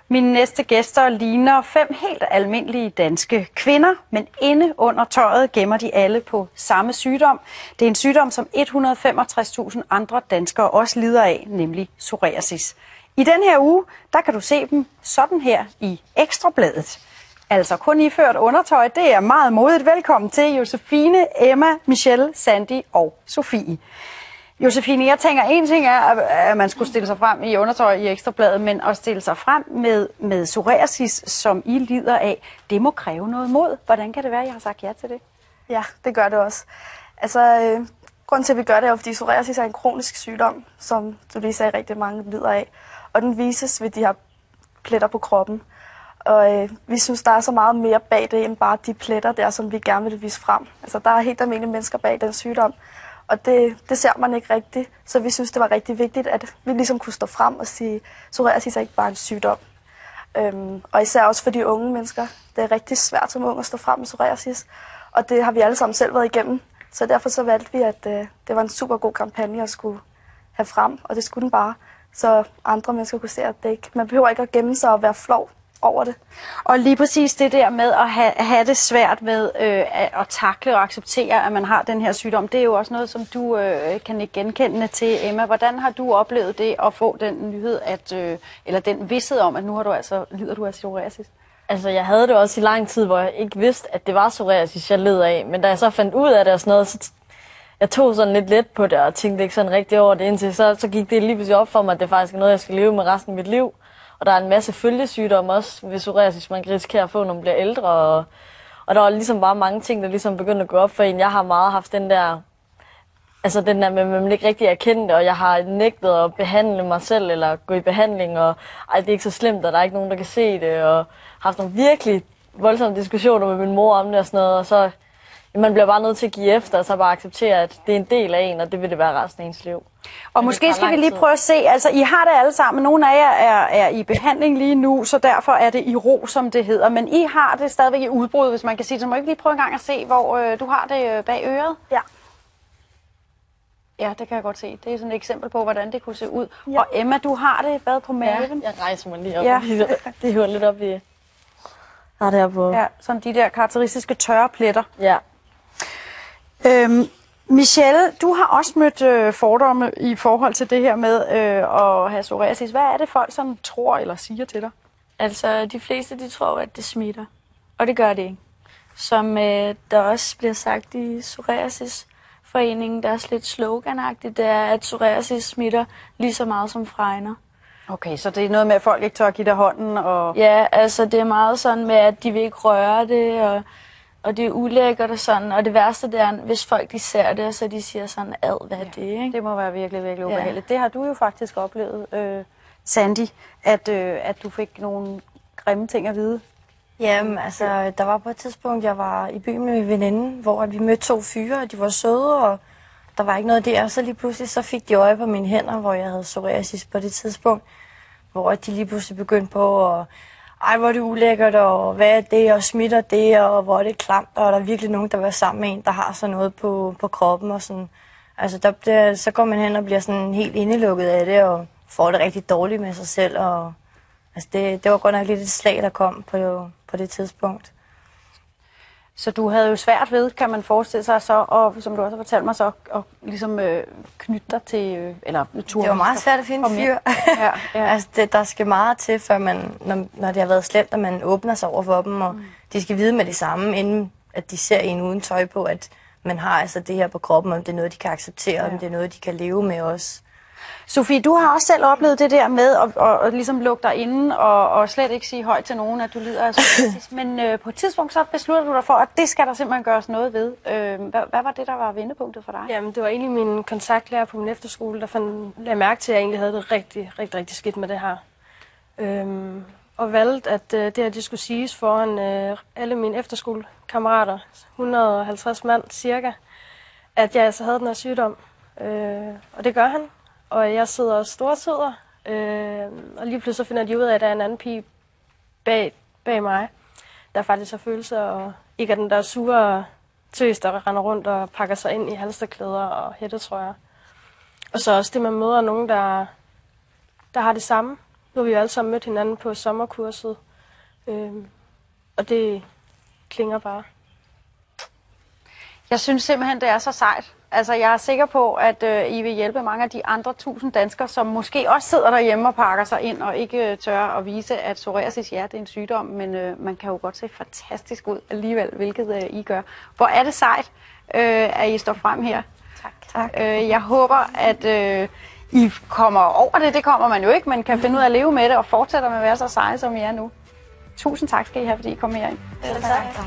Mine næste gæster ligner 5 helt almindelige danske kvinder, men inde under tøjet gemmer de alle på samme sygdom. Det er en sygdom, som 165.000 andre danskere også lider af, nemlig psoriasis. I den her uge, der kan du se dem sådan her i Ekstrabladet. Altså kun iført undertøj, det er meget modigt. Velkommen til Josefine, Emma, Michelle, Sandy og Sofie. Josefine, jeg tænker, en ting er, at man skulle stille sig frem i undertøj i Ekstrabladet, men at stille sig frem med psoriasis, som I lider af, det må kræve noget mod. Hvordan kan det være, at I har sagt ja til det? Ja, det gør det også. Altså, grunden til, at vi gør det, er, fordi psoriasis er en kronisk sygdom, som du lige sagde, rigtig mange lider af. Og den vises ved de her pletter på kroppen. Og vi synes, der er så meget mere bag det, end bare de pletter der, som vi gerne vil vise frem. Altså, der er helt almindelige mennesker bag den sygdom. Og det ser man ikke rigtigt, så vi synes, det var rigtig vigtigt, at vi ligesom kunne stå frem og sige, at psoriasis er ikke bare en sygdom. Og især også for de unge mennesker. Det er rigtig svært som unge at stå frem med psoriasis, og det har vi alle sammen selv været igennem. Så derfor så valgte vi, at det var en super god kampagne at skulle have frem, og det skulle den bare, så andre mennesker kunne se, at det ikke, man behøver ikke at gemme sig og være flov over det. Og lige præcis det der med at have det svært med at takle og acceptere, at man har den her sygdom, det er jo også noget, som du kan ikke genkende til, Emma. Hvordan har du oplevet det at få den nyhed, eller den vished om, at nu har du lider du af psoriasis? Altså, jeg havde det også i lang tid, hvor jeg ikke vidste, at det var psoriasis, jeg led af. Men da jeg så fandt ud af det og sådan noget, så jeg tog sådan lidt let på det og tænkte ikke sådan rigtig over det indtil. Så gik det lige pludselig op for mig, at det faktisk er noget, jeg skal leve med resten af mit liv. Og der er en masse følgesygdomme også ved psoriasis, man kan risikere at få, når man bliver ældre. Og der var ligesom bare mange ting, der ligesom begyndte at gå op for en. Jeg har meget haft den der med, at man ikke rigtig erkender det, og jeg har nægtet at behandle mig selv eller gå i behandling, og det er ikke så slemt, og der er ikke nogen, der kan se det, og haft nogle virkelig voldsomme diskussioner med min mor om det og sådan noget, og så man bliver bare nødt til at give efter, og så bare acceptere, at det er en del af en, og det vil det være resten af ens liv. Og måske skal vi lige prøve at se, altså I har det alle sammen, nogle af jer er i behandling lige nu, så derfor er det i ro, som det hedder, men I har det stadigvæk i udbrud, hvis man kan sige det, så må I ikke lige prøve en gang at se, hvor du har det bag øret? Ja. Ja, det kan jeg godt se. Det er sådan et eksempel på, hvordan det kunne se ud. Ja. Og Emma, du har det hvad på maven? Ja, jeg rejser mig lige op. Ja. Det hører lidt op i... Har det her på. Ja, sådan de der karakteristiske tørre pletter. Ja. Michelle, du har også mødt fordomme i forhold til det her med at have psoriasis. Hvad er det folk sådan tror eller siger til dig? Altså, de fleste de tror, at det smitter. Og det gør det ikke. Som der også bliver sagt i psoriasisforeningen, der er også lidt sloganagtigt, det er, at psoriasis smitter lige så meget som fregner. Okay, så det er noget med, at folk ikke tør give dig hånden? Og... Ja, altså det er meget sådan med, at de vil ikke røre det, og det er ulækkert og sådan. Og det værste det er, hvis folk de ser det, så de siger sådan, hvad er det, ikke? Det må være virkelig, virkelig ubehageligt. Ja. Det har du jo faktisk oplevet, Sandy, at du fik nogle grimme ting at vide. Jamen, altså, der var på et tidspunkt, jeg var i byen med min veninde, hvor vi mødte 2 fyre, og de var søde, og der var ikke noget der. Og så lige pludselig så fik de øje på mine hænder, hvor jeg havde psoriasis på det tidspunkt, hvor de lige pludselig begyndte på at hvor er det ulækkert, og hvad er det, og smitter det, og hvor er det klamt, og der er virkelig nogen, der var sammen med en, der har sådan noget på kroppen, og sådan. Altså, så går man hen og bliver sådan helt indelukket af det, og får det rigtig dårligt med sig selv, og altså, det var godt nok lidt et slag, der kom på det tidspunkt. Så du havde jo svært ved, kan man forestille sig så, og som du også har fortalt mig så, at ligesom knytte dig til, eller turen. Det var meget svært at finde fyr. Ja. Altså, der skal meget til, før man, når det har været slemt, at man åbner sig over for dem, og de skal vide med det samme, inden at de ser en uden tøj på, at man har altså det her på kroppen, om det er noget, de kan acceptere, om det er noget, de kan leve med også. Sofie, du har også selv oplevet det der med at ligesom lukke dig inde og slet ikke sige højt til nogen, at du lider af psoriasis. Men på et tidspunkt så beslutter du dig for, at det skal der simpelthen gøres noget ved. Hvad var det, der var vendepunktet for dig? Jamen, det var egentlig min kontaktlærer på min efterskole, der lagde mærke til, at jeg egentlig havde det rigtig skidt med det her. Og valgte, at det her de skulle siges foran alle mine efterskolekammerater, 150 mand cirka, at jeg altså havde den her sygdom. Og det gør han. Og jeg sidder og storsidder, og lige pludselig finder de ud af, at der er en anden pige bag mig, der faktisk har følelser, og ikke er den der sure tøs, der render rundt og pakker sig ind i halsterklæder og hættetrøjer. Og så også det, man møder nogen, der har det samme. Nu har vi jo alle sammen mødt hinanden på sommerkurset, og det klinger bare. Jeg synes simpelthen, det er så sejt. Altså, jeg er sikker på, at I vil hjælpe mange af de andre 1000 danskere, som måske også sidder derhjemme og pakker sig ind og ikke tør at vise, at psoriasis, ja, det er en sygdom, men man kan jo godt se fantastisk ud alligevel, hvilket I gør. Hvor er det sejt, at I står frem her. Tak. Jeg håber, at I kommer over det. Det kommer man jo ikke, men kan finde ud af at leve med det og fortsætter med at være så seje, som I er nu. Tusind tak skal I have, fordi I kom herind. Tak.